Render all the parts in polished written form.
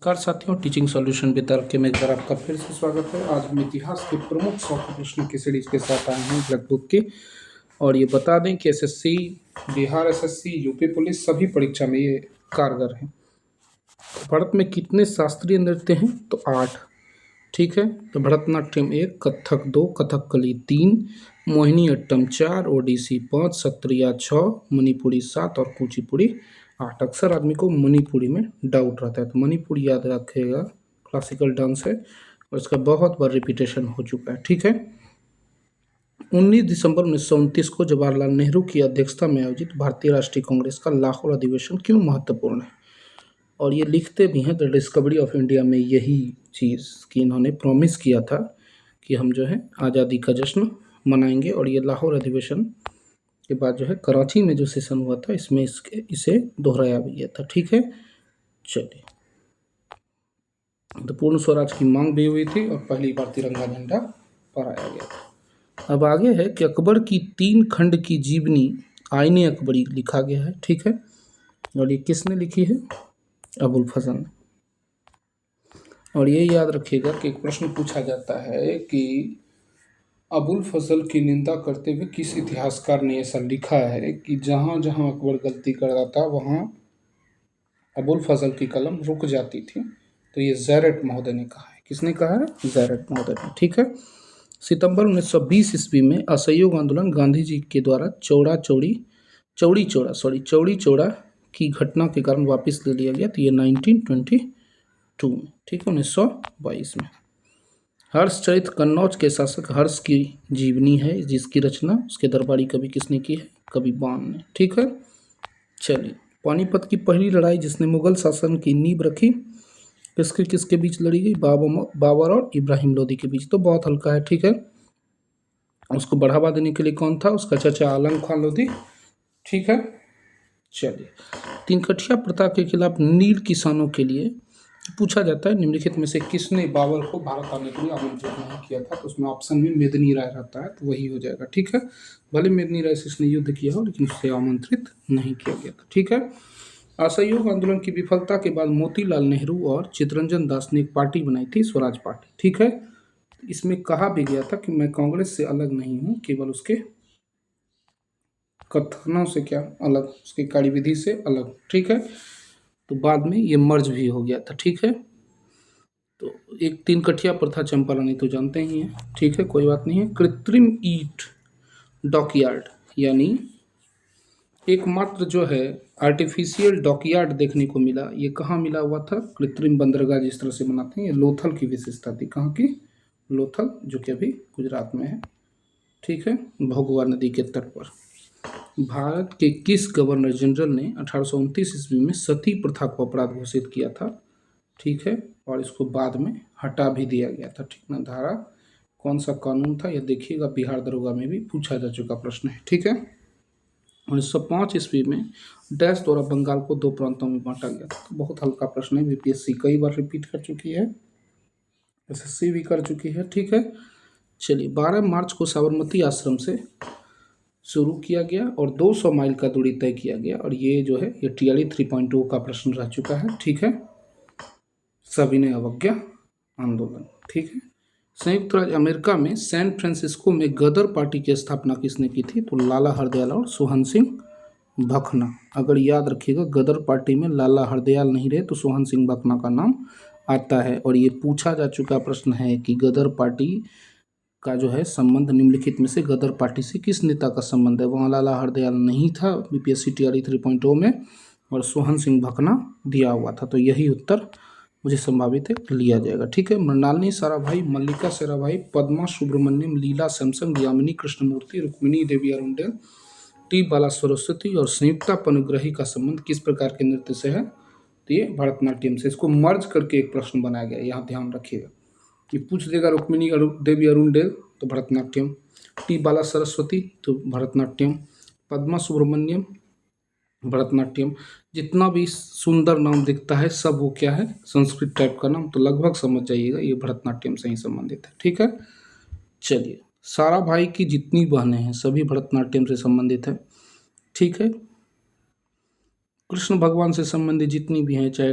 नमस्कार साथियों, teaching solution वितर्क में एक बार आपका फिर से स्वागत है। आज हम इतिहास के प्रमुख 100 प्रश्नों की सीरीज के साथ आए हैं ब्लैक बुक की। और ये बता दें कि SSC, Bihar SSC, UP police सभी परीक्षा में ये कारगर है। भारत में कितने शास्त्रीय नृत्य हैं? तो 8। ठीक है, तो भरतनाट्यम 1, कथक 2, कथकली 3, मोहिनी अट्टम 4, ओडिसी 5, सत्रिया 6, मणिपुरी 7 और कुचिपुड़ी 8। अक्सर आदमी को मणिपुरी में डाउट रहता है, तो मणिपुरी याद रखेगा, क्लासिकल डांस है और इसका बहुत बार रिपीटेशन हो चुका है। ठीक है, 19 दिसंबर 1929 को जवाहरलाल नेहरू की अध्यक्षता में आयोजित भारतीय राष्ट्रीय कांग्रेस का लाहौर अधिवेशन क्यों महत्वपूर्ण है? और ये लिखते भी हैं द डिस्कवरी ऑफ इंडिया में यही चीज़ कि इन्होंने प्रॉमिस किया था कि हम जो है आज़ादी का जश्न मनाएंगे। और ये लाहौर अधिवेशन के बाद जो है कराची में जो सेशन हुआ था इसमें इसे दोहराया भी गया था। ठीक है, चलिए, तो पूर्ण स्वराज की मांग भी हुई थी और पहली बार तिरंगा झंडा फहराया गया था। अब आगे है कि अकबर की 3 खंड की जीवनी आईने अकबरी लिखा गया है। ठीक है, और ये किसने लिखी है? अबुल फजल ने। और ये याद रखिएगा कि एक प्रश्न पूछा जाता है कि अबुल फजल की निंदा करते हुए किस इतिहासकार ने ऐसा लिखा है कि जहाँ जहाँ अकबर गलती करता था वहाँ अबुल फजल की कलम रुक जाती थी। तो ये ज़ैरट महोदय ने कहा है। किसने कहा है? ज़ैरट महोदय ने। ठीक है, सितंबर 1920 ईस्वी में असहयोग आंदोलन गांधी जी के द्वारा चौड़ी चौड़ा की घटना के कारण वापस ले लिया गया। तो ये 1922 में। ठीक है, 1922 में। हर्षचरित कन्नौज के शासक हर्ष की जीवनी है, जिसकी रचना उसके दरबारी कवि किसने की है? कवि बाण ने। ठीक है, चलिए, पानीपत की पहली लड़ाई जिसने मुगल शासन की नींव रखी, किसके किसके बीच लड़ी गई? बाबर और इब्राहिम लोदी के बीच। तो बहुत हल्का है। ठीक है, उसको बढ़ावा देने के लिए कौन था? उसका चाचा आलम खान लोधी। ठीक है, चलिए, 3 कठिया प्रथा के खिलाफ नील किसानों के लिए पूछा जाता है निम्नलिखित में से किसने बाबर को भारत आने के लिए आमंत्रित नहीं किया था? तो उसमें ऑप्शन में मेदिनी राय रहता है, तो वही हो जाएगा। ठीक है, भले मेदिनी राय से इसने युद्ध किया हो लेकिन उससे आमंत्रित नहीं किया गया था। ठीक है, असहयोग आंदोलन की विफलता के बाद मोतीलाल नेहरू और चित्तरंजन दास ने एक पार्टी बनाई थी, स्वराज पार्टी। ठीक है, इसमें कहा भी गया था कि मैं कांग्रेस से अलग नहीं हूँ, केवल उसके कथनों से क्या अलग, उसकी कार्यविधि से अलग। ठीक है, तो बाद में ये मर्ज भी हो गया था। ठीक है, तो एक 3 कठिया प्रथा चंपारणी तो जानते ही हैं। ठीक है, कोई बात नहीं है। कृत्रिम ईंट डॉकयार्ड यानी एकमात्र जो है आर्टिफिशियल डॉकयार्ड देखने को मिला, ये कहाँ मिला हुआ था? कृत्रिम बंदरगाह जिस तरह से बनाते हैं, ये लोथल की विशेषता थी। कहाँ की? लोथल, जो कि अभी गुजरात में है। ठीक है, भोगवा नदी के तट पर। भारत के किस गवर्नर जनरल ने 1829 ईस्वी में सती प्रथा को अपराध घोषित किया था? ठीक है, और इसको बाद में हटा भी दिया गया था। ठीक ना, धारा कौन सा कानून था? यह देखिएगा, बिहार दरोगा में भी पूछा जा चुका प्रश्न है। ठीक है, 1905 ईस्वी में डैश द्वारा बंगाल को 2 प्रांतों में बांटा गया था। तो बहुत हल्का प्रश्न है, बीपीएससी कई बार रिपीट कर चुकी है, एसएससी भी कर चुकी है। ठीक है, चलिए, 12 मार्च को साबरमती आश्रम से शुरू किया गया और 200 माइल का दूरी तय किया गया। और ये जो है ये टीआरई 3.0 का प्रश्न रह चुका है। ठीक है, सविनय अवज्ञा आंदोलन। ठीक है, संयुक्त राज्य अमेरिका में सैन फ्रांसिस्को में गदर पार्टी की स्थापना किसने की थी? तो लाला हरदयाल और सोहन सिंह भखना। अगर याद रखिएगा, गदर पार्टी में लाला हरदयाल नहीं रहे तो सोहन सिंह भखना का नाम आता है। और ये पूछा जा चुका प्रश्न है कि गदर पार्टी का जो है संबंध निम्नलिखित में से गदर पार्टी से किस नेता का संबंध है? वहाँ लाला हरदयाल नहीं था बीपीएससी टीआरई 3.0 में, और सोहन सिंह भकना दिया हुआ था। तो यही उत्तर मुझे संभावित है लिया जाएगा। ठीक है, मृणालिनी साराभाई, मल्लिका साराभाई, पद्मा सुब्रमण्यम, लीला सैमसन, यामिनी कृष्णमूर्ति, रुक्मिणी देवी अरुंडेल, टी बाला सरस्वती और संयुक्ता पनुग्रही का संबंध किस प्रकार के नृत्य से है? तो ये भरतनाट्यम से। इसको मर्ज करके एक प्रश्न बनाया गया, यहाँ ध्यान रखिएगा। ये पूछ देगा रुक्मिणी देवी अरुंडेल तो भरतनाट्यम, टी बाला सरस्वती तो भरतनाट्यम, पद्मा सुब्रमण्यम भरतनाट्यम। जितना भी सुंदर नाम दिखता है सब वो क्या है? संस्कृत टाइप का नाम। तो लगभग समझ जाइएगा ये भरतनाट्यम से ही संबंधित है। ठीक है, चलिए, सारा भाई की जितनी बहनें हैं सभी भरतनाट्यम से संबंधित है। ठीक है, कृष्ण भगवान से संबंधित जितनी भी हैं, चाहे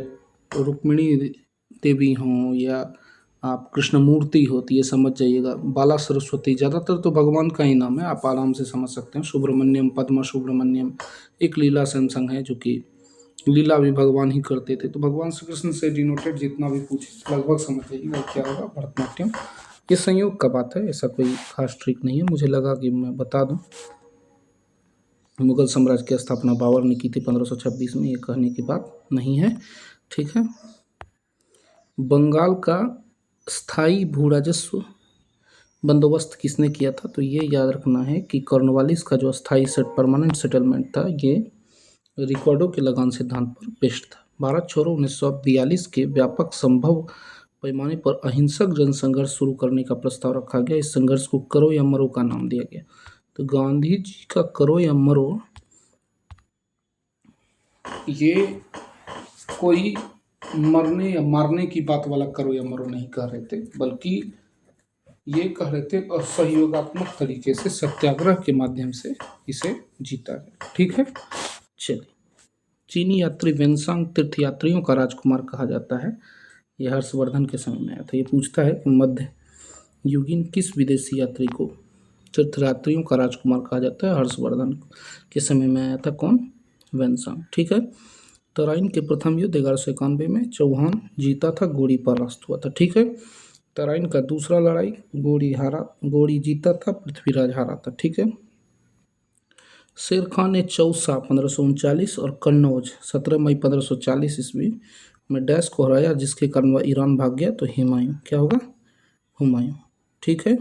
रुक्मिणी देवी हों या आप कृष्णमूर्ति हो तो ये समझ जाइएगा। बाला सरस्वती ज़्यादातर तो भगवान का ही नाम है, आप आराम से समझ सकते हैं। सुब्रमण्यम, पद्मा सुब्रमण्यम, एक लीला सैमसंग है जो कि लीला भी भगवान ही करते थे। तो भगवान श्री कृष्ण से डिनोटेड जितना भी पूछे लगभग समझ जाइएगा क्या होगा, भरतनाट्यम। ये संयोग का बात है, ऐसा कोई खास ट्रिक नहीं है, मुझे लगा कि मैं बता दूं। मुगल साम्राज्य की स्थापना बाबर ने की थी 1526 में, ये कहने की बात नहीं है, ठीक है। बंगाल का स्थायी भू राजस्व बंदोबस्त किसने किया था? तो ये याद रखना है कि कॉर्नवालिस का जो स्थायी परमानेंट सेटलमेंट था, ये रिकॉर्डों के लगान सिद्धांत पर बेस्ड था। भारत छोड़ो 1942 के व्यापक संभव पैमाने पर अहिंसक जनसंघर्ष शुरू करने का प्रस्ताव रखा गया। इस संघर्ष को करो या मरो का नाम दिया गया। तो गांधी जी का करो या मरो, ये कोई मरने या मारने की बात वाला करो या मरो नहीं कह रहे थे, बल्कि ये कह रहे थे असहयोगात्मक तरीके से सत्याग्रह के माध्यम से इसे जीता गया, ठीक है। चलिए, चीनी यात्री वेनसांग तीर्थयात्रियों का राजकुमार कहा जाता है। यह हर्षवर्धन के समय में आया था। ये पूछता है कि मध्य युगीन किस विदेशी यात्री को तीर्थयात्रियों का राजकुमार कहा जाता है? हर्षवर्धन के समय में आया था। कौन? वेनसांग, ठीक है। तराइन के प्रथम युद्ध 1191 में चौहान जीता था, गोरी परास्त हुआ था, ठीक है। तराइन का दूसरा लड़ाई गोरी जीता था, पृथ्वीराज हारा था, ठीक है। शेर खान ने चौसा 1539 और कन्नौज 17 मई 1540 ईस्वी में डैश को हराया, जिसके कारण वह ईरान भाग गया। तो हुमायूं, क्या होगा? हुमायूं, ठीक है।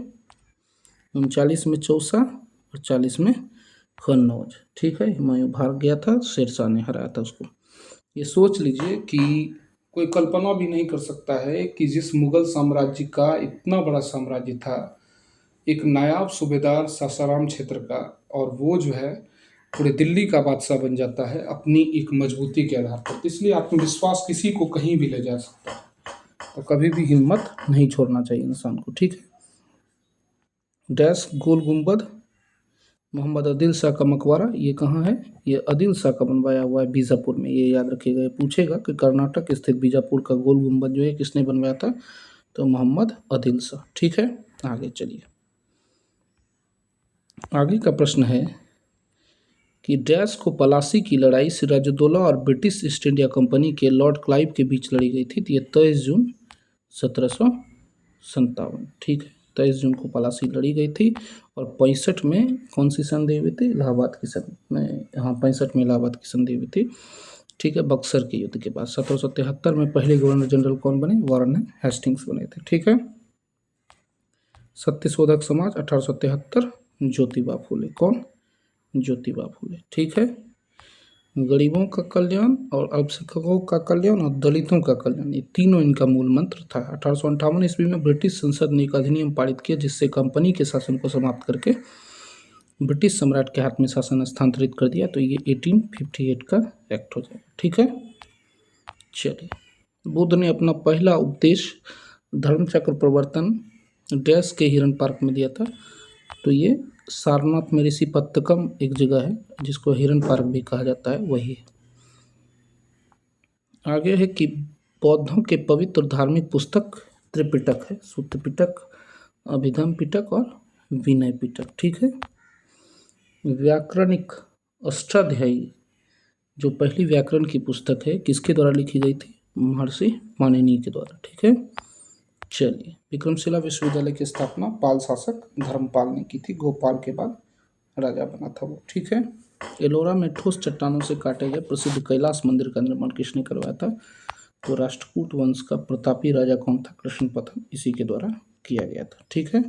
39 में चौसा और 40 में कन्नौज, ठीक है। हुमायूं भाग गया था, शेरशाह ने हराया था उसको। ये सोच लीजिए कि कोई कल्पना भी नहीं कर सकता है कि जिस मुगल साम्राज्य का इतना बड़ा साम्राज्य था, एक नायाब सूबेदार सासाराम क्षेत्र का, और वो जो है पूरे दिल्ली का बादशाह बन जाता है अपनी एक मजबूती के आधार पर। इसलिए आत्मविश्वास किसी को कहीं भी ले जा सकता है, तो कभी भी हिम्मत नहीं छोड़ना चाहिए इंसान को, ठीक है। डैश गोल गुंबद मोहम्मद आदिल शाह का मकबरा, ये कहाँ है? ये आदिल शाह का बनवाया हुआ है बीजापुर में, ये याद रखिएगा। ये पूछेगा कि कर्नाटक स्थित बीजापुर का गोल गुंबद जो है किसने बनवाया था? तो मोहम्मद आदिल शाह, ठीक है। आगे चलिए, आगे का प्रश्न है कि डैश को पलासी की लड़ाई सिराजुद्दौला और ब्रिटिश ईस्ट इंडिया कंपनी के लॉर्ड क्लाइव के बीच लड़ी गई थी। तो ये 23 जून 1757, ठीक है। 23 जून को पलासी लड़ी गई थी। और 65 में कौन सी संधि हुई थी? इलाहाबाद की संधि में, हाँ 65 में इलाहाबाद की संधि हुई थी, ठीक है, बक्सर के युद्ध के बाद। 1773 में पहले गवर्नर जनरल कौन बने? वारन हेस्टिंग्स बने थे, ठीक है। सत्यशोधक समाज 1873, ज्योतिबा फूले। कौन? ज्योतिबा फूले, ठीक है। गरीबों का कल्याण और अल्पसंख्यकों का कल्याण और दलितों का कल्याण, ये तीनों इनका मूल मंत्र था। 1858 ईस्वी में ब्रिटिश संसद ने एक अधिनियम पारित किया, जिससे कंपनी के शासन को समाप्त करके ब्रिटिश सम्राट के हाथ में शासन स्थानांतरित कर दिया। तो ये 1858 का एक्ट हो जाएगा, ठीक है। चलिए, बुद्ध ने अपना पहला उपदेश धर्मचक्र प्रवर्तन डैश के हिरन पार्क में दिया था। तो ये सारनाथ में ऋषि पत्तकम एक जगह है जिसको हिरन पार्क भी कहा जाता है, वही है। आगे है कि बौद्धों के पवित्र धार्मिक पुस्तक त्रिपिटक है। सूत्र पिटक, अभिधम पिटक और विनय पिटक, ठीक है। व्याकरणिक अष्टाध्यायी जो पहली व्याकरण की पुस्तक है किसके द्वारा लिखी गई थी? महर्षि पाणिनि के द्वारा, ठीक है। चलिए, विक्रमशिला विश्वविद्यालय की स्थापना पाल शासक धर्मपाल ने की थी। गोपाल के बाद राजा बना था वो, ठीक है। एलोरा में ठोस चट्टानों से काटे गए प्रसिद्ध कैलाश मंदिर का निर्माण किसने करवाया था? तो राष्ट्रकूट वंश का प्रतापी राजा कौन था? कृष्ण प्रथम, इसी के द्वारा किया गया था, ठीक है।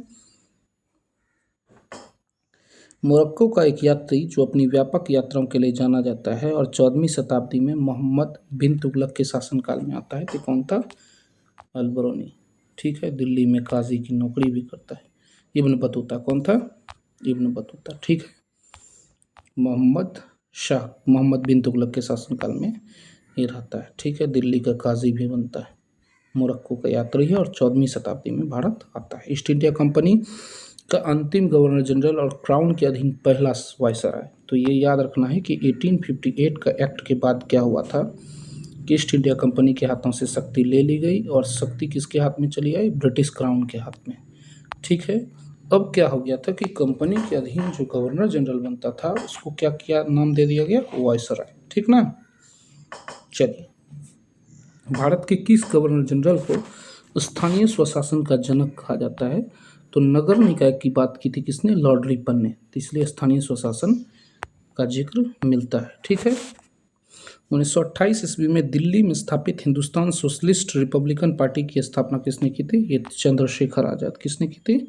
मोरक्को का एक यात्री जो अपनी व्यापक यात्राओं के लिए जाना जाता है और 14वीं शताब्दी में मोहम्मद बिन तुगलक के शासनकाल में आता है, तो कौन था? अलबरूनी, ठीक है। दिल्ली में काजी की नौकरी भी करता है। इब्न बतूता, कौन था? इब्न बतूता, ठीक है। मोहम्मद बिन तुगलक के शासनकाल में ये रहता है, ठीक है। दिल्ली का काजी भी बनता है। मोरक्को का यात्री है और 14वीं शताब्दी में भारत आता है। ईस्ट इंडिया कंपनी का अंतिम गवर्नर जनरल और क्राउन के अधीन पहला वायसराय। तो ये याद रखना है कि 1858 का एक्ट के बाद क्या हुआ था ईस्ट इंडिया कंपनी के हाथों से शक्ति ले ली गई और शक्ति किसके हाथ में चली आई? ब्रिटिश क्राउन के हाथ में। ठीक है। अब क्या हो गया था कि कंपनी के अधीन जो गवर्नर जनरल बनता था उसको क्या क्या नाम दे दिया गया? वायसराय। ठीक ना। चलिए, भारत के किस गवर्नर जनरल को स्थानीय स्वशासन का जनक कहा जाता है? तो नगर निकाय की बात की थी किसने? लॉर्ड रिपन ने। तो इसलिए स्थानीय स्वशासन का जिक्र मिलता है। ठीक है। 1928 ईस्वी में दिल्ली में स्थापित हिंदुस्तान सोशलिस्ट रिपब्लिकन पार्टी की स्थापना किसने की थी? ये चंद्रशेखर आजाद। किसने की थी?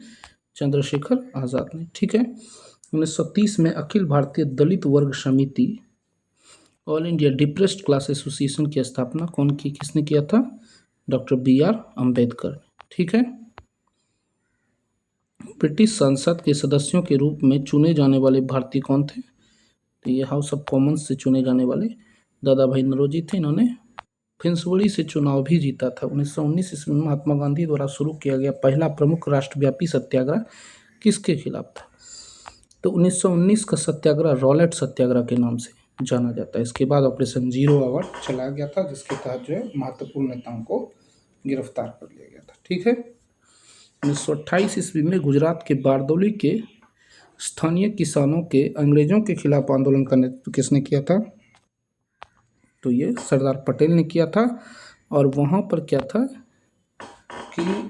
चंद्रशेखर आजाद ने। ठीक है। 1930 में अखिल भारतीय दलित वर्ग समिति all India depressed class association की स्थापना किसने किया था? Doctor B.R. अम्बेडकर। ठीक है। ब्रिटिश संसद के सदस्यों के रूप में चुने जाने वाले भारतीय कौन थे? तो ये हाउस ऑफ कॉमन्स से चुने जाने वाले दादा भाई नौरोजी थे। इन्होंने फिंसबरी से चुनाव भी जीता था। 1919 ईस्वी में महात्मा गांधी द्वारा शुरू किया गया पहला प्रमुख राष्ट्रव्यापी सत्याग्रह किसके खिलाफ था? तो 1919 का सत्याग्रह रॉलेट सत्याग्रह के नाम से जाना जाता है। इसके बाद ऑपरेशन जीरो आवर चलाया गया था, जिसके तहत जो है महत्वपूर्ण नेताओं को गिरफ्तार कर लिया गया था। ठीक है। 1928 ईस्वी में गुजरात के बारदौली के स्थानीय किसानों के अंग्रेजों के खिलाफ आंदोलन का नेतृत्व किसने किया था? तो ये सरदार पटेल ने किया था। और वहाँ पर क्या था कि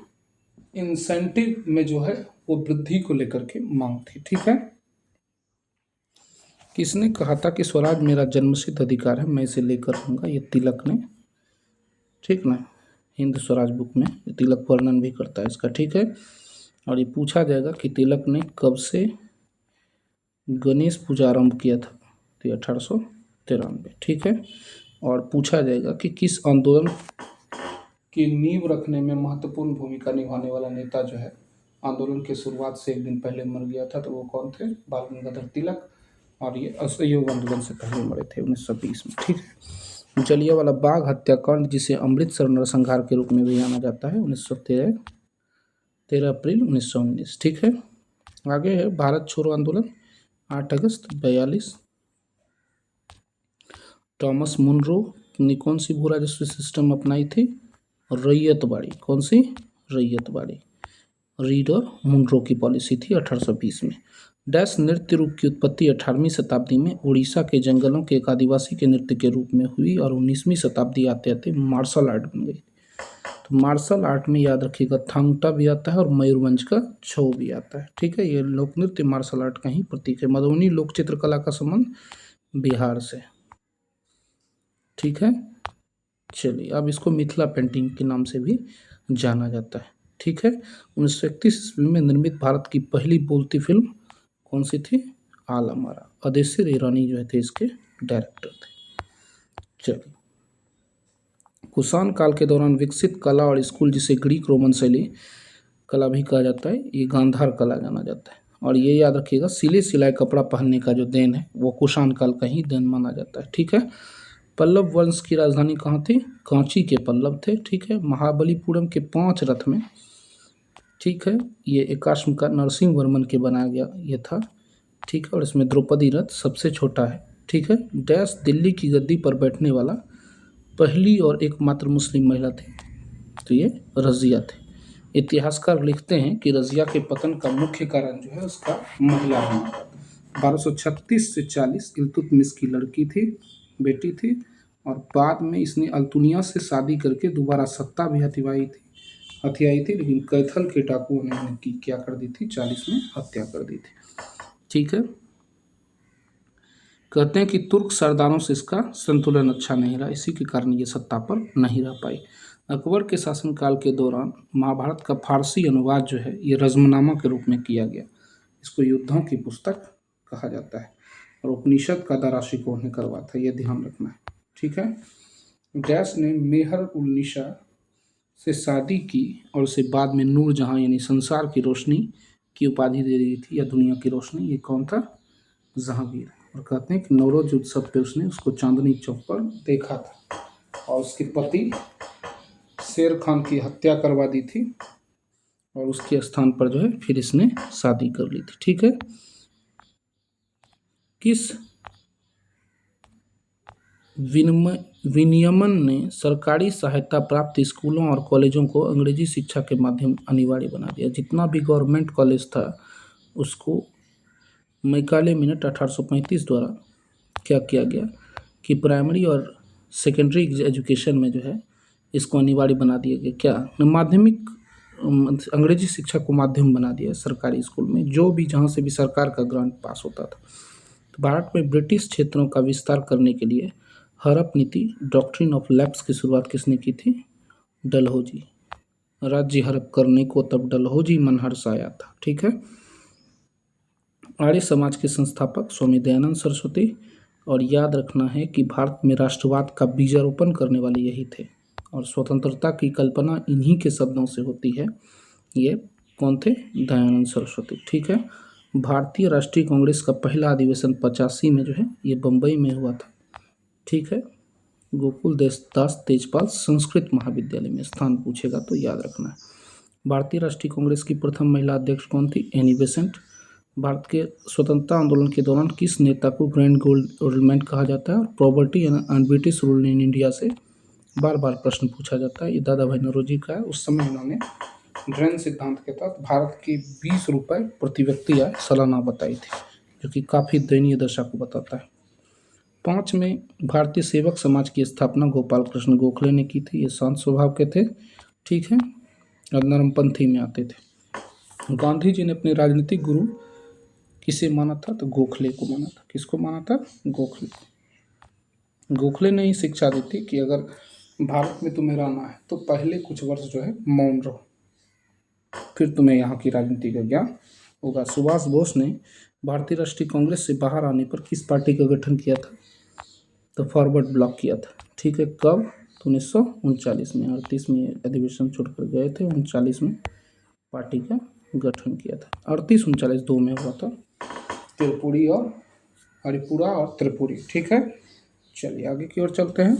इंसेंटिव में जो है वो वृद्धि को लेकर के मांग थी। ठीक है। किसने कहा था कि स्वराज मेरा जन्मसिद्ध अधिकार है, मैं इसे लेकर रहूंगा? ये तिलक ने। ठीक ना। हिंद स्वराज बुक में तिलक वर्णन भी करता है इसका। ठीक है। और ये पूछा जाएगा कि तिलक ने कब से गणेश पूजा आरंभ किया था? तो 1893। ठीक है। और पूछा जाएगा कि किस आंदोलन की नींव रखने में महत्वपूर्ण भूमिका निभाने वाला नेता जो है आंदोलन की शुरुआत से एक दिन पहले मर गया था? तो वो कौन थे? बाल गंगाधर तिलक। और ये असहयोग आंदोलन से पहले मरे थे 1920 में। ठीक है। जलियांवाला बाग हत्याकांड, जिसे अमृतसर नरसंहार के रूप में भी जाना जाता है, 1913 अप्रैल 1919। ठीक है। आगे है भारत छोड़ो आंदोलन, 8 अगस्त 42। टॉमस मुनरो ने कौन सी भू राजस्व सिस्टम अपनाई थी? रैयतवाड़ी। कौन सी? रैयतवाड़ी। रीड और मुनरो की पॉलिसी थी 1820 में। डैश नृत्य रूप की उत्पत्ति 18वीं शताब्दी में उड़ीसा के जंगलों के एक आदिवासी के नृत्य के रूप में हुई और 19वीं शताब्दी आते आते मार्शल आर्ट बन गई। तो मार्शल आर्ट में याद रखिएगा थांगटा भी आता है और मयूरभंज का छऊ भी आता है। ठीक है। ये लोक नृत्य मार्शल आर्ट का ही प्रतीक है। मधुबनी लोक चित्रकला का संबंध बिहार से। ठीक है। चलिए, अब इसको मिथिला पेंटिंग के नाम से भी जाना जाता है। ठीक है। 1931 ईस्वी में निर्मित भारत की पहली बोलती फिल्म कौन सी थी? आलमारा। अदेसिर ईरानी जो थे इसके डायरेक्टर थे। चलिए, कुषाण काल के दौरान विकसित कला और स्कूल, जिसे ग्रीक रोमन शैली कला भी कहा जाता है, ये गांधार कला जाना जाता है। और ये याद रखिएगा, सिले सिलाए कपड़ा पहनने का जो देन है वो कुषाण काल का ही देन माना जाता है। ठीक है। पल्लव वंश की राजधानी कहाँ थी? कांची के पल्लव थे। ठीक है। महाबलीपुरम के 5 रथ में, ठीक है, ये एकाश्म का नरसिंह वर्मन के बनाया गया ये था। ठीक है। और इसमें द्रौपदी रथ सबसे छोटा है। ठीक है। डैश दिल्ली की गद्दी पर बैठने वाला पहली और एकमात्र मुस्लिम महिला थी? तो ये रजिया थे। इतिहासकार लिखते हैं कि रजिया के पतन का मुख्य कारण जो है उसका महिला होना था। 1236 से 40 इल्तुतमिश की लड़की थी, बेटी थी। और बाद में इसने अल्तुनिया से शादी करके दोबारा सत्ता भी हथियाई थी, लेकिन कैथल के डाकुओं ने इनकी क्या कर दी थी? 40 में हत्या कर दी थी। ठीक है। कहते हैं कि तुर्क सरदारों से इसका संतुलन अच्छा नहीं रहा, इसी के कारण ये सत्ता पर नहीं रह पाई। अकबर के शासनकाल के दौरान महाभारत का फारसी अनुवाद जो है ये रज़्मनामा के रूप में किया गया। इसको युद्धों की पुस्तक कहा जाता है। और उपनिषद का दराशिकों ने करवा था, ये ध्यान रखना है। ठीक है। डैश ने मेहर उल निशा से शादी की और उसे बाद में नूर जहां यानी संसार की रोशनी की उपाधि दे दी थी, या दुनिया की रोशनी। ये कौन था? जहांगीर। और कहते हैं कि नवरोज उत्सव पे उसने उसको चांदनी चौक पर देखा था और उसके पति शेर खान की हत्या करवा दी थी और उसके स्थान पर जो है फिर इसने शादी कर ली थी। ठीक है। किस विनियमन ने सरकारी सहायता प्राप्त स्कूलों और कॉलेजों को अंग्रेजी शिक्षा के माध्यम अनिवार्य बना दिया। जितना भी गवर्नमेंट कॉलेज था उसको मैकाले मिनट 1835 द्वारा क्या किया गया कि प्राइमरी और सेकेंडरी एजुकेशन में जो है इसको अनिवार्य बना दिया गया। क्या माध्यमिक अंग्रेजी शिक्षा को माध्यम बना दिया सरकारी स्कूल में, जो भी जहाँ से भी सरकार का ग्रांट पास होता था। तो भारत में ब्रिटिश क्षेत्रों का विस्तार करने के लिए हड़प नीति डॉक्ट्रिन ऑफ लैप्स की शुरुआत किसने की थी? डलहौजी। राज्य हड़प करने को तब डलहौजी मन हर्षाया था। ठीक है। आर्य समाज के संस्थापक स्वामी दयानंद सरस्वती। और याद रखना है कि भारत में राष्ट्रवाद का बीजारोपण करने वाले यही थे और स्वतंत्रता की कल्पना इन्हीं के शब्दों से होती है। ये कौन थे? दयानंद सरस्वती। ठीक है। भारतीय राष्ट्रीय कांग्रेस का पहला अधिवेशन 85 में जो है ये बम्बई में हुआ था। ठीक है। गोकुल दास तेजपाल संस्कृत महाविद्यालय में स्थान पूछेगा तो याद रखना है। भारतीय राष्ट्रीय कांग्रेस की प्रथम महिला अध्यक्ष कौन थी? Annie Besant. भारत के स्वतंत्रता आंदोलन के दौरान किस नेता को ग्रैंड गोल्डमैन कहा जाता है? और property and British rule in India से बार बार प्रश्न पूछा जाता है। ये दादा भाई नौरोजी का है। उस समय इन्होंने ड्रेन सिद्धांत के तहत भारत की 20 रुपये प्रति व्यक्ति आय सालाना बताई थी, जो कि काफ़ी दयनीय दशा को बताता है। 5 में भारतीय सेवक समाज की स्थापना गोपाल कृष्ण गोखले ने की थी। ये शांत स्वभाव के थे। ठीक है। और नरमपंथी में आते थे। गांधी जी ने अपने राजनीतिक गुरु किसे माना था? तो गोखले को माना था। किसको माना था? गोखले को। गोखले ने ही शिक्षा दी थी कि अगर भारत में तुम्हें रहना है तो पहले कुछ वर्ष जो है मौन रहो, फिर तुम्हें यहाँ की राजनीति का ज्ञान होगा। सुभाष बोस ने भारतीय राष्ट्रीय कांग्रेस से बाहर आने पर किस पार्टी का गठन किया था? तो फॉरवर्ड ब्लॉक किया था। ठीक है। कब? तो 1939 में। 38 में अधिवेशन छोड़कर गए थे, 39 में पार्टी का गठन किया था। 38-39 दो में हुआ था, त्रिपुरी और हरिपुरा और त्रिपुरी। ठीक है। चलिए आगे की ओर चलते हैं।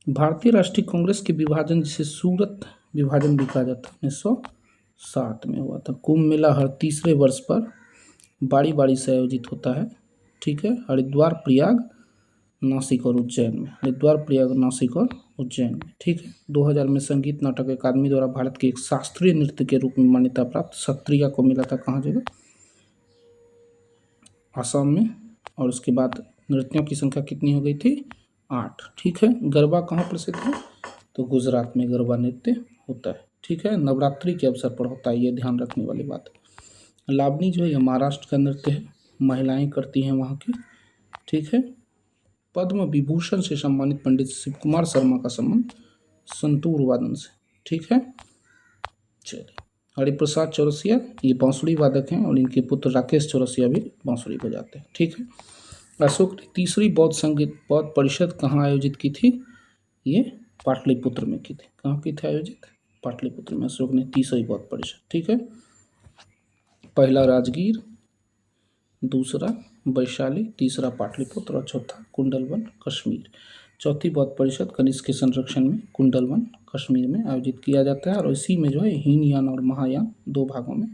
भारतीय राष्ट्रीय कांग्रेस के विभाजन, जिसे सूरत विभाजन भी कहा जाता है, 1960 में हुआ था। कुंभ मेला हर तीसरे वर्ष पर बारी बारी से आयोजित होता है। ठीक है। हरिद्वार, प्रयाग, नासिक और उज्जैन में। हरिद्वार, प्रयाग, नासिक और उज्जैन में। ठीक है। 2000 में संगीत नाटक अकादमी द्वारा भारत के एक शास्त्रीय नृत्य के रूप में मान्यता प्राप्त सत्रिया को मिला था। कहाँ जगह? आसाम में। और उसके बाद नृत्यों की संख्या कितनी हो गई थी? 8। ठीक है। गरबा कहाँ प्रसिद्ध है? तो गुजरात में गरबा नृत्य होता है। ठीक है। नवरात्रि के अवसर पर होता है, ये ध्यान रखने वाली बात है। लावनी जो है ये महाराष्ट्र का नृत्य है, महिलाएं करती हैं वहाँ की। ठीक है। पद्म विभूषण से सम्मानित पंडित शिव कुमार शर्मा का संबंध संतूर वादन से। ठीक है। चलिए, हरिप्रसाद चौरसिया ये बांसुरी वादक हैं और इनके पुत्र राकेश चौरसिया भी बांसुरी बजाते हैं। ठीक है। अशोक ने तीसरी बौद्ध परिषद कहाँ आयोजित की थी? ये पाटलिपुत्र में की थी। कहाँ की थी आयोजित? पाटलिपुत्र में अशोक ने तीसरी बौद्ध परिषद। ठीक है। पहला राजगीर, दूसरा वैशाली, तीसरा पाटलिपुत्र और चौथा कुंडलवन कश्मीर। चौथी बौद्ध परिषद कनिष्क के संरक्षण में कुंडलवन कश्मीर में आयोजित किया जाता है और इसी में जो है हीनयान और महायान दो भागों में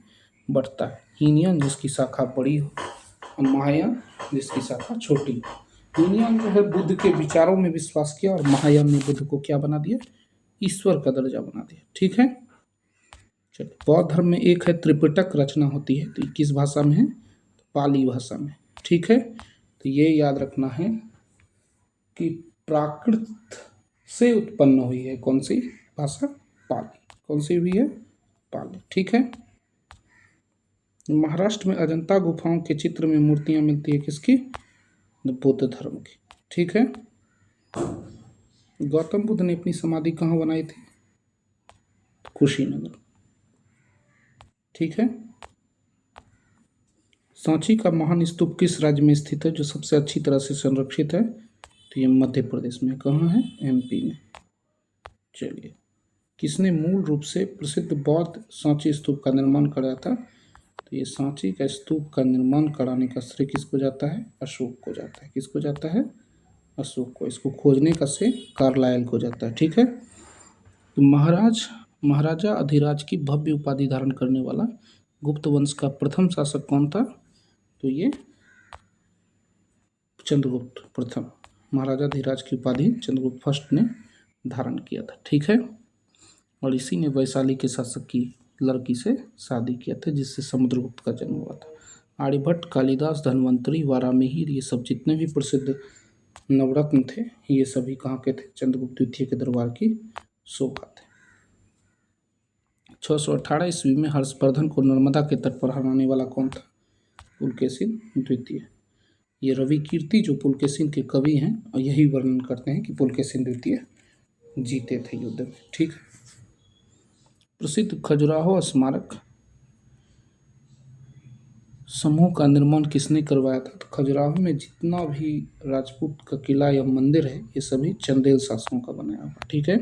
बढ़ता है। हीनयान जिसकी शाखा बड़ी हो और महायान जिसकी शाखा छोटी। हीनयान जो है बुद्ध के विचारों में विश्वास किया और महायान ने बुद्ध को क्या बना दिया? ईश्वर का दर्जा बना दिया। ठीक है। चलिए, बौद्ध धर्म में एक है त्रिपिटक रचना होती है, तो किस भाषा में है? पाली भाषा में। ठीक है। तो ये याद रखना है कि प्राकृत से उत्पन्न हुई है कौन सी भाषा? पाली। कौन सी हुई है? पाली। ठीक है। महाराष्ट्र में अजंता गुफाओं के चित्र में मूर्तियां मिलती है किसकी? बुद्ध धर्म की। ठीक है। गौतम बुद्ध ने अपनी समाधि कहाँ बनाई थी? कुशीनगर। ठीक है। सांची का महान स्तूप किस राज्य में स्थित है जो सबसे अच्छी तरह से संरक्षित है? तो ये मध्य प्रदेश में। कहाँ है? एमपी में। चलिए, किसने मूल रूप से प्रसिद्ध बौद्ध सांची स्तूप का निर्माण कराया था? तो ये सांची का स्तूप का निर्माण कराने का श्रेय किसको जाता है? अशोक को जाता है। किसको जाता है? अशोक को। इसको खोजने का श्रेय कार्लाइल को जाता है। ठीक है। तो महाराजा अधिराज की भव्य उपाधि धारण करने वाला गुप्त वंश का प्रथम शासक कौन था? तो ये चंद्रगुप्त प्रथम, महाराजा धीराज की उपाधि चंद्रगुप्त फर्स्ट ने धारण किया था। ठीक है, और इसी ने वैशाली के शासक की लड़की से शादी किया था, जिससे समुद्रगुप्त का जन्म हुआ था। आर्यभट्ट, कालिदास, धन्वंतरी, वारामिहिर, ये सब जितने भी प्रसिद्ध नवरत्न थे, ये सभी कहाँ के थे? चंद्रगुप्त द्वितीय के दरबार की शोभा थे। 618 ईस्वी में हर्षवर्धन को नर्मदा के तट पर हराने वाला कौन था? पुलकेशिन द्वितीय। ये रवि कीर्ति जो पुलकेशिन के कवि हैं, और यही वर्णन करते हैं कि पुलकेशिन द्वितीय जीते थे युद्ध में। ठीक है, प्रसिद्ध खजुराहो स्मारक समूह का निर्माण किसने करवाया था? तो खजुराहो में जितना भी राजपूत का किला या मंदिर है, ये सभी चंदेल शासकों का बनाया हुआ। ठीक है,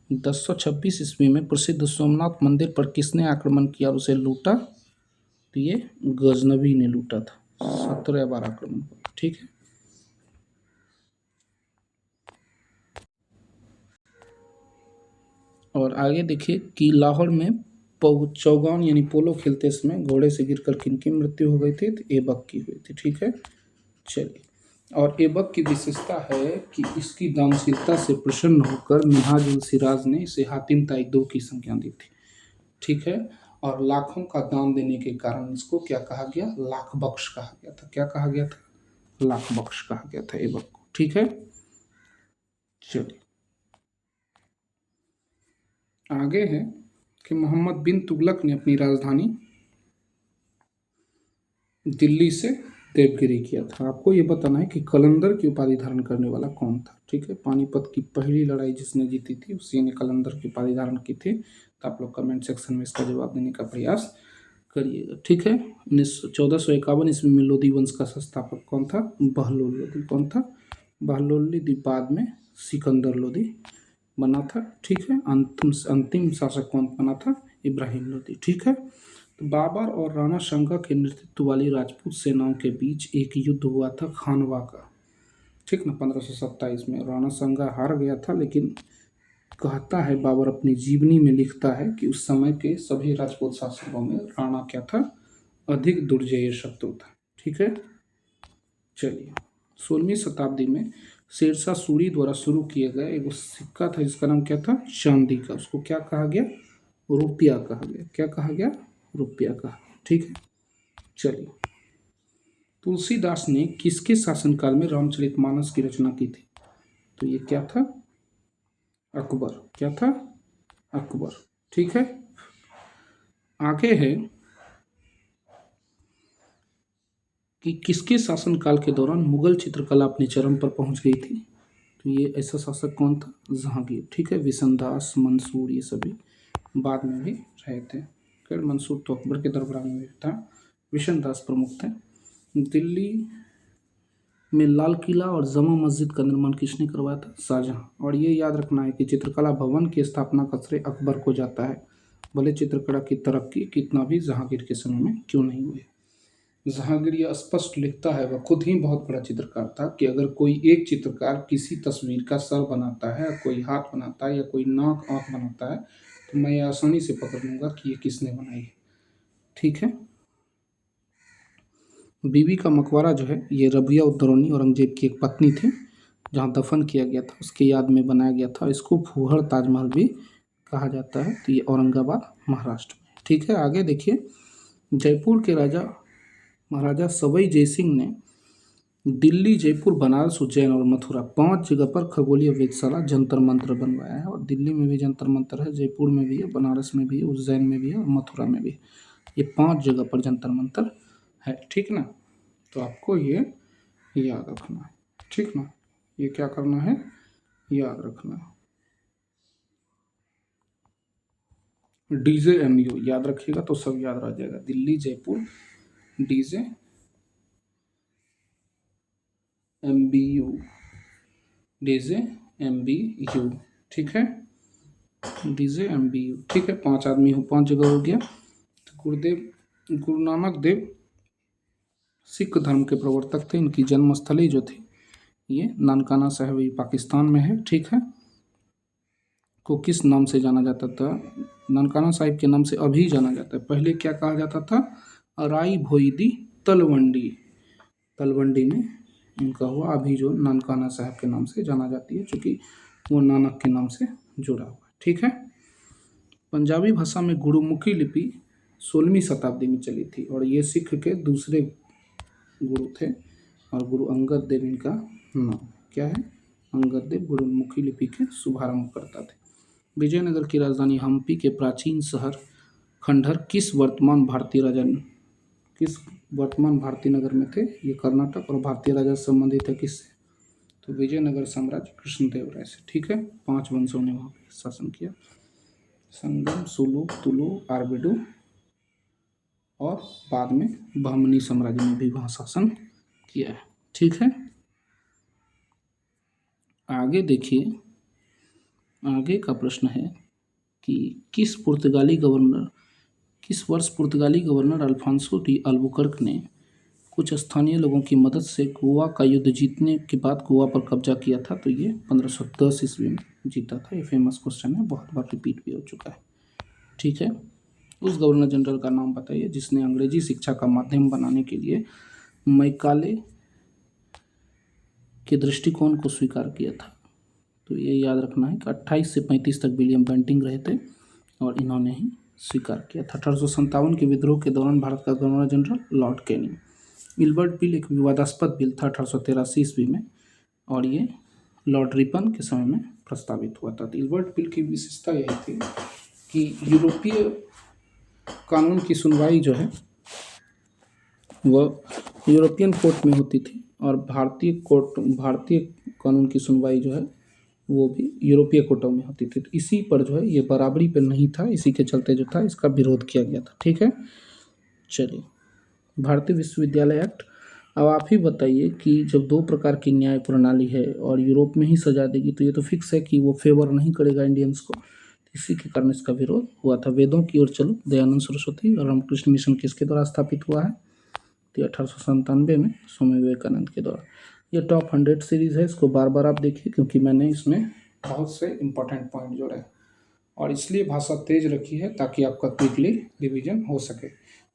1026 ईस्वी में प्रसिद्ध सोमनाथ मंदिर पर किसने आक्रमण किया और उसे लूटा? तो ये गजनवी ने लूटा था, 17 बार आक्रमण हुआ। ठीक है, और आगे देखिए कि लाहौर में चौगान यानी पोलो खेलते समय घोड़े से गिरकर किनकी मृत्यु हो गई थी? तो ऐबक की हुई थी। ठीक है, चलिए, और ऐबक की विशेषता है कि इसकी दानशीलता से प्रसन्न होकर मिन्हाज उल सिराज ने इसे हातिम ताई 2 की संज्ञा दी थी। ठीक है, और लाखों का दान देने के कारण इसको क्या कहा गया? लाख बख्श कहा गया था। क्या कहा गया था? लाख बख्श कहा गया था ऐबक को। ठीक है, चलिए आगे है कि मोहम्मद बिन तुगलक ने अपनी राजधानी दिल्ली से देवगिरी किया था। आपको ये बताना है कि कलंदर की उपाधि धारण करने वाला कौन था। ठीक है, पानीपत की पहली लड़ाई जिसने जीती थी उसी ने कलंदर की उपाधि धारण की थी। तो आप लोग कमेंट सेक्शन में इसका जवाब देने का प्रयास करिएगा। ठीक है, 1451 ईस्वी में लोधी वंश का संस्थापक कौन था? बहलोल लोधी। कौन था? बहलोल लोधी। बाद में सिकंदर लोधी बना था। ठीक है, अंतिम शासक कौन बना था? इब्राहिम लोधी। ठीक है, तो बाबर और राणा सांगा के नेतृत्व वाली राजपूत सेनाओं के बीच एक युद्ध हुआ था खानवा का। ठीक ना, 1527 में राणा सांगा हार गया था, लेकिन कहता है बाबर अपनी जीवनी में लिखता है कि उस समय के सभी राजपूत शासकों में राणा क्या था? अधिक दुर्जय शत्रु था। ठीक है, चलिए 16वीं शताब्दी में शेरशाह सूरी द्वारा शुरू किए गए एक सिक्का था जिसका नाम क्या था? चांदी का। उसको क्या कहा गया? रुपया कहा गया। क्या कहा गया? रुपया कहा। ठीक है, चलिए तुलसीदास ने किसके शासनकाल में रामचरितमानस की रचना की थी? तो ये क्या था? अकबर। क्या था? अकबर। ठीक है, आगे है कि किसके शासनकाल के दौरान मुगल चित्रकला अपने चरम पर पहुंच गई थी? तो ये ऐसा शासक कौन था? जहांगीर। ठीक है, विशनदास, मंसूर, ये सभी बाद में भी रहे थे। खैर मंसूर तो अकबर के दरबार में भी था, विशनदास प्रमुख थे। दिल्ली में लाल किला और जमा मस्जिद का निर्माण किसने करवाया था? शाहजहां। और ये याद रखना है कि चित्रकला भवन की स्थापना का श्रेय अकबर को जाता है, भले चित्रकला की तरक्की कितना भी जहांगीर के समय में क्यों नहीं हुई। जहांगीर ये स्पष्ट लिखता है, वह खुद ही बहुत बड़ा चित्रकार था, कि अगर कोई एक चित्रकार किसी तस्वीर का सर बनाता है, कोई हाथ बनाता है या कोई नाक आँख बनाता है, तो मैं ये आसानी से पकड़ लूँगा कि ये किसने बनाई है। ठीक है, बीबी का मकबरा जो है ये रबिया उद दौरानी औरंगजेब की एक पत्नी थी, जहाँ दफन किया गया था, उसकी याद में बनाया गया था। इसको फूहड़ ताजमहल भी कहा जाता है। तो ये औरंगाबाद महाराष्ट्र में। ठीक है, आगे देखिए जयपुर के राजा महाराजा सवाई जयसिंह ने दिल्ली, जयपुर, बनारस, उज्जैन और मथुरा 5 जगह पर खगोलीय वेधशाला जंतर मंत्र बनवाया है। और दिल्ली में भी जंतर मंत्र है, जयपुर में भी है, बनारस में भी है, उज्जैन में भी है और मथुरा में भी है। ये 5 जगह पर जंतर मंत्र है। ठीक ना, तो आपको ये याद रखना है। ठीक ना, ये क्या करना है? याद रखना है। DJMU याद रखिएगा तो सब याद रह जाएगा। Delhi, Jaipur, DJMBU, DJMBU। ठीक है, DJMBU। ठीक है, 5 आदमी हो, 5 जगह हो गया। तो गुरु नानक देव सिख धर्म के प्रवर्तक थे। इनकी जन्मस्थली जो थी ये नानकाना साहिब पाकिस्तान में है। ठीक है, को किस नाम से जाना जाता था? नानकाना साहिब के नाम से अभी जाना जाता है, पहले क्या कहा जाता था? राई भोईदी तलवंडी। तलवंडी में इनका हुआ, अभी जो ननकाना साहब के नाम से जाना जाती है, चूँकि वो नानक के नाम से जुड़ा हुआ है। ठीक है। पंजाबी भाषा में गुरुमुखी लिपि 16वीं शताब्दी में चली थी और ये सिख के दूसरे गुरु थे और गुरु अंगद देव इनका नाम क्या है? अंगद देव गुरुमुखी लिपि के शुभारंभ करता थे। विजयनगर की राजधानी हम्पी के प्राचीन शहर खंडहर किस वर्तमान भारतीय नगर में थे? ये कर्नाटक और भारतीय राजा से संबंधित है किससे? तो विजयनगर साम्राज्य कृष्णदेव राय से। ठीक है। 5 वंशों ने वहाँ पे शासन किया, संगम, सुलू, तुलु, आरबीडू और बाद में बहमनी साम्राज्य ने भी वहाँ शासन किया है। ठीक है। आगे देखिए, आगे का प्रश्न है कि किस वर्ष पुर्तगाली गवर्नर अल्फांसो डी अल्बुकर्क ने कुछ स्थानीय लोगों की मदद से गोवा का युद्ध जीतने के बाद गोवा पर कब्जा किया था? तो ये 1510 ईस्वी में जीता था। ये फेमस क्वेश्चन है, बहुत बार रिपीट भी हो चुका है। ठीक है। उस गवर्नर जनरल का नाम बताइए जिसने अंग्रेजी शिक्षा का माध्यम बनाने के लिए मैकाले के दृष्टिकोण को स्वीकार किया था। तो ये याद रखना है कि 28 से 35 तक विलियम बेंटिंग रहे थे और इन्होंने ही स्वीकार किया था। 1857 के विद्रोह के दौरान भारत का governor general Lord Canning. Ilbert bill एक विवादास्पद बिल था 1883 ईस्वी में और ये लॉर्ड रिपन के समय में प्रस्तावित हुआ था। तो इल्बर्ट बिल की विशेषता यही थी कि यूरोपीय कानून की सुनवाई जो है वह यूरोपियन कोर्ट में होती थी और भारतीय कानून की सुनवाई जो है वो भी यूरोपीय कोर्टों में होती थी। तो इसी पर जो है ये बराबरी पर नहीं था, इसी के चलते जो था इसका विरोध किया गया था। ठीक है। चलिए, भारतीय विश्वविद्यालय एक्ट। अब आप ही बताइए कि जब 2 प्रकार की न्याय प्रणाली है और यूरोप में ही सजा देगी तो ये तो फिक्स है कि वो फेवर नहीं करेगा इंडियंस को, इसी के कारण इसका विरोध हुआ था। वेदों की ओर चलो, दयानंद सरस्वती और रामकृष्ण मिशन किसके द्वारा स्थापित हुआ है? तो 1897 में स्वामी विवेकानंद के द्वारा। ये टॉप 100 सीरीज़ है, इसको बार बार आप देखिए क्योंकि मैंने इसमें बहुत से इंपॉर्टेंट पॉइंट जोड़े हैं और इसलिए भाषा तेज रखी है ताकि आपका क्विकली रिवीजन हो सके,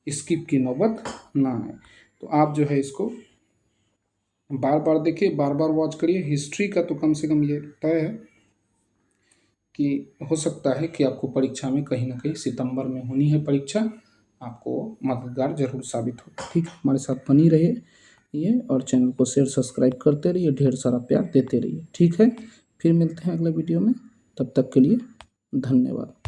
स्किप की नौबत ना आए। तो आप जो है इसको बार बार देखिए, बार बार वॉच करिए। हिस्ट्री का तो कम से कम ये तय है कि हो सकता है कि आपको परीक्षा में कहीं ना कहीं सितंबर में होनी है परीक्षा, आपको मददगार जरूर साबित हो। ठीक है, हमारे साथ बनी रहिए ये और चैनल को शेयर सब्सक्राइब करते रहिए, ढेर सारा प्यार देते रहिए। ठीक है, फिर मिलते हैं अगले वीडियो में, तब तक के लिए धन्यवाद।